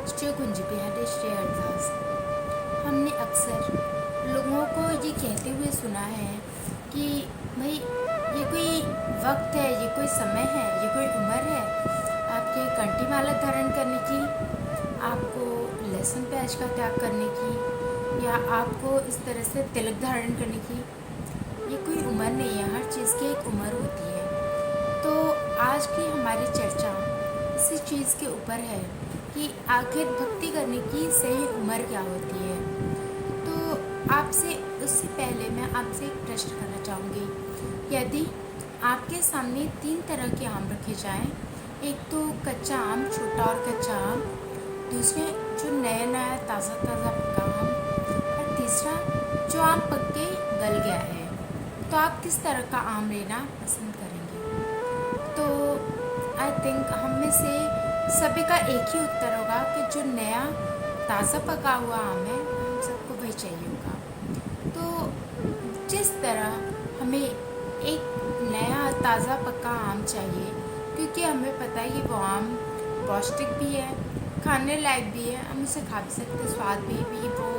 श्री कुंज बिहारी श्री अरदास। हमने अक्सर लोगों को ये कहते हुए सुना है कि भाई ये कोई वक्त है, ये कोई समय है, ये कोई उम्र है आपके कंठी माला धारण करने की, आपको लहसुन प्याज का त्याग करने की, या आपको इस तरह से तिलक धारण करने की। ये कोई उम्र नहीं है, हर चीज़ की एक उम्र होती है। तो आज की हमारी चर्चा इसी चीज़ के ऊपर है कि आखिर भक्ति करने की सही उम्र क्या होती है। तो आपसे उससे पहले मैं आपसे एक प्रश्न करना चाहूँगी। यदि आपके सामने 3 तरह के आम रखे जाएं, एक तो कच्चा आम, छोटा और कच्चा आम, दूसरे जो नया नया ताज़ा ताज़ा पका आम, और तीसरा जो आम पक के गल गया है, तो आप किस तरह का आम लेना पसंद करेंगे? तो आई थिंक हम में से सभी का एक ही उत्तर होगा कि जो नया ताज़ा पका हुआ आम है हम सबको वही चाहिए होगा। तो जिस तरह हमें एक नया ताज़ा पका आम चाहिए, क्योंकि हमें पता है कि वो आम पौष्टिक भी है, खाने लायक भी है, हम उसे खा भी सकते हैं, स्वाद भी वो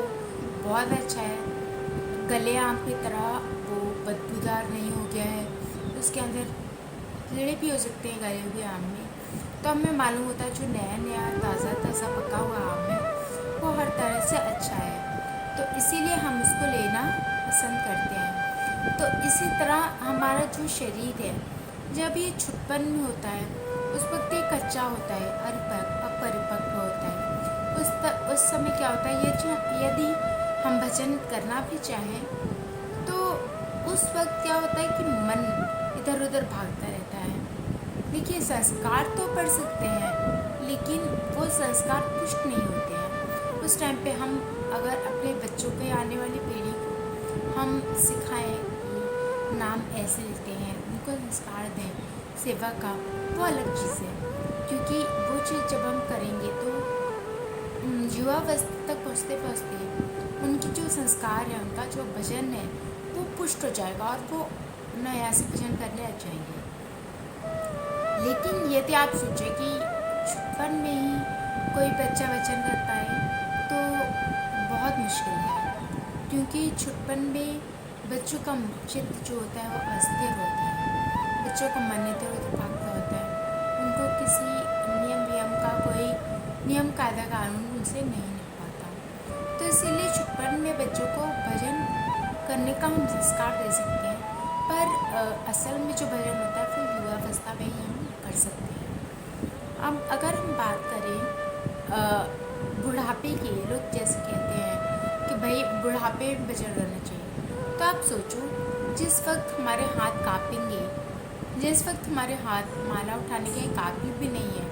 बहुत अच्छा है, गले आम की तरह वो बदबूदार नहीं हो गया है, उसके अंदर कीड़े भी हो सकते हैं गले हुए आम में। तो हमें मालूम होता है जो नया नया ताज़ा ताज़ा पका हुआ आम है वो हर तरह से अच्छा है, तो इसीलिए हम उसको लेना पसंद करते हैं। तो इसी तरह हमारा जो शरीर है जब ये छुटपन में होता है उस वक्त ये कच्चा होता है, अपरिपक्व होता है। उस समय क्या होता है, यदि हम भजन करना भी चाहें तो उस वक्त क्या होता है कि मन इधर उधर भागता रहता है। देखिए, संस्कार तो पढ़ सकते हैं लेकिन वो संस्कार पुष्ट नहीं होते हैं। उस टाइम पे हम अगर अपने बच्चों को, आने वाली पीढ़ी को हम सिखाएं कि नाम ऐसे लेते हैं, उनको संस्कार दें सेवा का, वो अलग चीज़ है। क्योंकि वो चीज़ जब हम करेंगे तो युवावस्था तक पहुँचते पहुँचते उनकी जो संस्कार है, उनका जो भजन है वो पुष्ट हो जाएगा और वो नया से भजन करने लग जाएंगे। लेकिन यदि आप सोचें कि छुटपन में ही कोई बच्चा भजन करता है तो बहुत मुश्किल है, क्योंकि छुटपन में बच्चों का चित्त जो होता है वो अस्थिर होता है, बच्चों का मन इधर उधर भागता होता है, उनको किसी नियम का कोई नियम कायदा कानून उनसे नहीं मिल पाता। तो इसीलिए छुटपन में बच्चों को भजन करने का हम संस्कार दे सकते हैं, पर असल में जो भजन होता है वो युवावस्था में ही हम कर सकते हैं। अब अगर हम बात करें बुढ़ापे की, लोग जैसे कहते हैं कि भाई बुढ़ापे में भजन करना चाहिए, तो आप सोचो जिस वक्त हमारे हाथ काँपेंगे, जिस वक्त हमारे हाथ माला उठाने के काबिल भी नहीं है,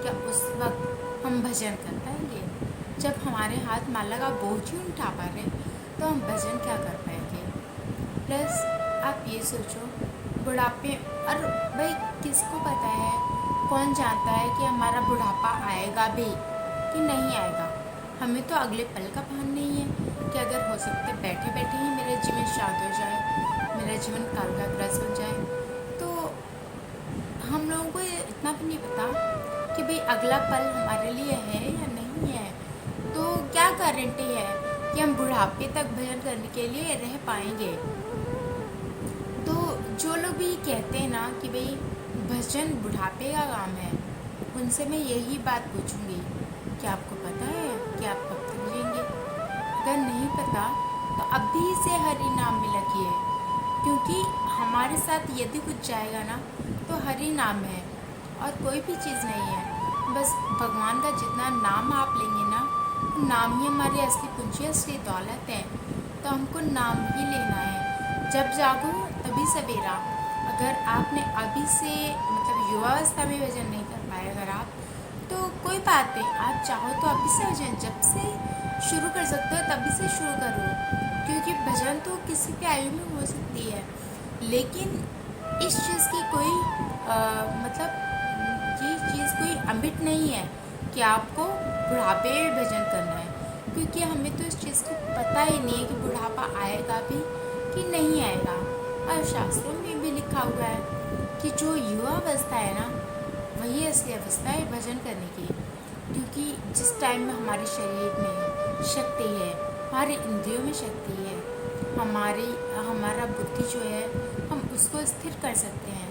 क्या उस वक्त हम भजन कर पाएंगे? जब हमारे हाथ माला का बोझ ही उठा पा रहे तो हम भजन क्या कर पाएंगे? प्लस आप ये सोचो बुढ़ापे, और भाई किसको पता है, कौन जानता है कि हमारा बुढ़ापा आएगा भी कि नहीं आएगा? हमें तो अगले पल का भान नहीं है कि अगर हो सकता है बैठे बैठे ही मेरा जीवन शांत हो जाए, मेरा जीवन काराग्रस्त हो जाए। तो हम लोगों को इतना भी नहीं पता कि भाई अगला पल हमारे लिए है या नहीं है। तो क्या गारंटी है कि हम बुढ़ापे तक भजन करने के लिए रह पाएंगे? तो जो लोग भी कहते हैं ना कि भाई भजन बुढ़ापे का काम है, उनसे मैं यही बात पूछूंगी कि आपको पता है कि आप कब तक जिएंगे? अगर नहीं पता तो अभी से हरि नाम में लगिए, क्योंकि हमारे साथ यदि कुछ जाएगा ना तो हरि नाम है और कोई भी चीज़ नहीं है। बस भगवान का जितना नाम आप लेंगे ना, नाम ही हमारी असली पूंजी, असली दौलत है। तो हमको नाम ही लेना है। जब जागो तभी सवेरा। अगर आपने अभी से मतलब युवावस्था में भजन नहीं कर पाए अगर आप, तो कोई बात नहीं, आप चाहो तो अभी से भजन जब से शुरू कर सकते हो तभी से शुरू करो, क्योंकि भजन तो किसी भी आयु में हो सकती है। लेकिन इस चीज़ की कोई मतलब ये चीज़ कोई अमिट नहीं है कि आपको बुढ़ापे में भजन करना है, क्योंकि हमें तो इस चीज़ को पता ही नहीं है कि बुढ़ापा आएगा भी कि नहीं आएगा। और शास्त्रों में भी लिखा हुआ है कि जो युवा अवस्था है ना वही असली अवस्था है भजन करने की। क्योंकि जिस टाइम में हमारे शरीर में शक्ति है, हमारे इंद्रियों में शक्ति है, हमारा बुद्धि जो है हम उसको स्थिर कर सकते हैं,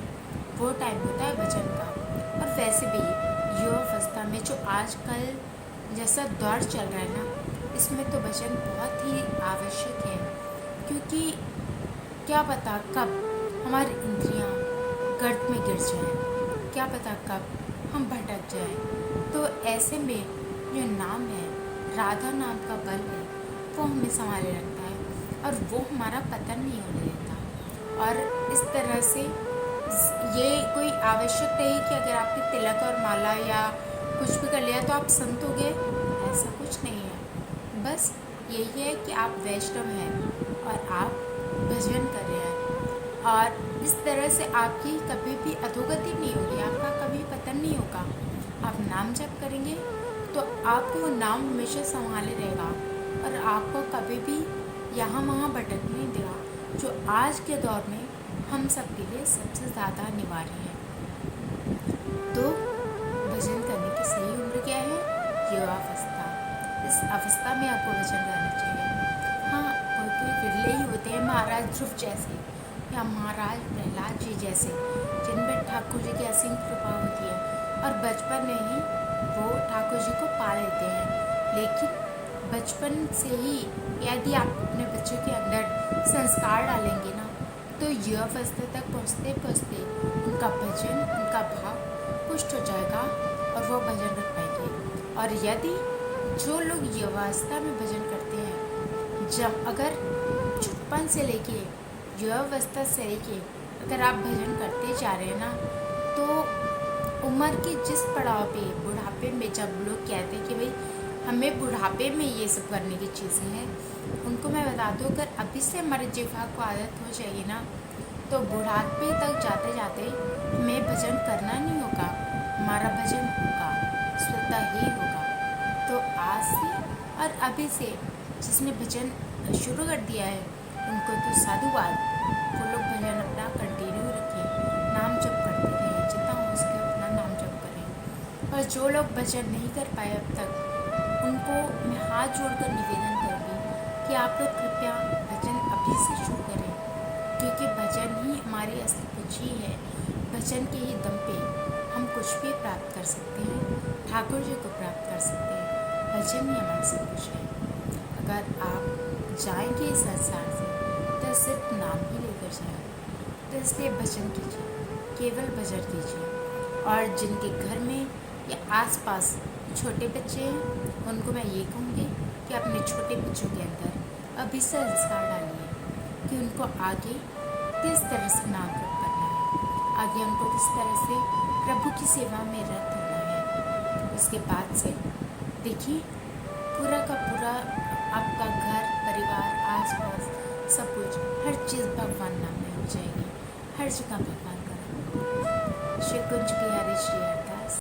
वो टाइम होता है भजन का। और वैसे भी युवा अवस्था में जो आजकल जैसा दौर चल रहा है ना, इसमें तो भजन बहुत ही आवश्यक है। क्योंकि क्या पता कब हमारी इंद्रियां गर्त में गिर जाएं, क्या पता कब हम भटक जाएं। तो ऐसे में जो नाम है, राधा नाम का बल है, वो हमें संभाले रखता है और वो हमारा पतन नहीं होने देता। और इस तरह से ये कोई आवश्यक नहीं कि अगर आपने तिलक और माला या कुछ भी कर लिया तो आप संत हो गए, ऐसा कुछ नहीं है। बस यही है कि आप वैष्णव हैं और आप भजन कर रहे हैं, और इस तरह से आपकी कभी भी अधोगति नहीं होगी, आपका कभी पतन नहीं होगा। आप नाम जप करेंगे तो आपको वो नाम हमेशा संभाले रहेगा और आपको कभी भी यहाँ वहाँ भटकने नहीं देगा, जो आज के दौर में हम सबके लिए सबसे ज़्यादा अनिवार्य है। तो भजन करने की सही उम्र क्या है? युवावस्था। इस अवस्था में आपको भजन करना चाहिए। हाँ, कोई विरले ही होते हैं महाराज ध्रुव जैसे या महाराज प्रहलाद जी जैसे, जिनमें ठाकुर जी की असीम कृपा होती है और बचपन में ही वो ठाकुर जी को पा लेते हैं। लेकिन बचपन से ही यदि आप अपने बच्चों के अंदर संस्कार डालेंगे ना, तो युवावस्था तक पहुँचते पहुँचते उनका भजन, उनका भाव पुष्ट हो जाएगा और वो भजन कर पाएंगे। और यदि जो लोग युवावस्था में भजन करते हैं, जब अगर छुटपन से लेके युवावस्था से लेके अगर आप भजन करते जा रहे हैं ना, तो उम्र के जिस पड़ाव पे, बुढ़ापे में जब लोग कहते हैं कि भाई हमें बुढ़ापे में ये सब करने की चीज़ें हैं, उनको मैं बता दूँ, अगर अभी से हमारे जिह्वा को आदत हो जाएगी ना, तो बुढ़ापे तक जाते जाते हमें भजन करना नहीं होगा, हमारा भजन होगा, स्वतः ही होगा। तो आज से और अभी से जिसने भजन शुरू कर दिया है उनको तो साधुवाद, वो लोग भजन अपना कंटिन्यू रखें, नाम जप करते रहें, जितना हो सके उतना नाम जप करें। और जो लोग भजन नहीं कर पाए अब तक, उनको मैं हाथ जोड़कर निवेदन करूँगी कि आप लोग कृपया भजन अभी से शुरू करें, क्योंकि भजन ही हमारी असली पूंजी है। भजन के ही दम पे हम कुछ भी प्राप्त कर सकते हैं, ठाकुर जी को प्राप्त कर सकते हैं। भजन ही हमारा सब कुछ है। अगर आप जाएंगे इस संसार से तो सिर्फ नाम ही लेकर जाएंगे, तो इसलिए भजन कीजिए, केवल भजन कीजिए। और जिनके घर में या आसपास छोटे बच्चे हैं, उनको मैं ये कहूँगी कि अपने छोटे बच्चों के अंदर अभी से संस्कार डालिए कि उनको आगे किस तरह से नाम जप करना है, आगे उनको किस तरह से प्रभु की सेवा में रत होना है। उसके बाद से देखिए पूरा का पूरा आपका घर, परिवार, आसपास सब कुछ, हर चीज़ भगवान नाम में हो जाएगी, हर जगह भगवान का नाम। श्री कुंज बिहारी श्री हरदास।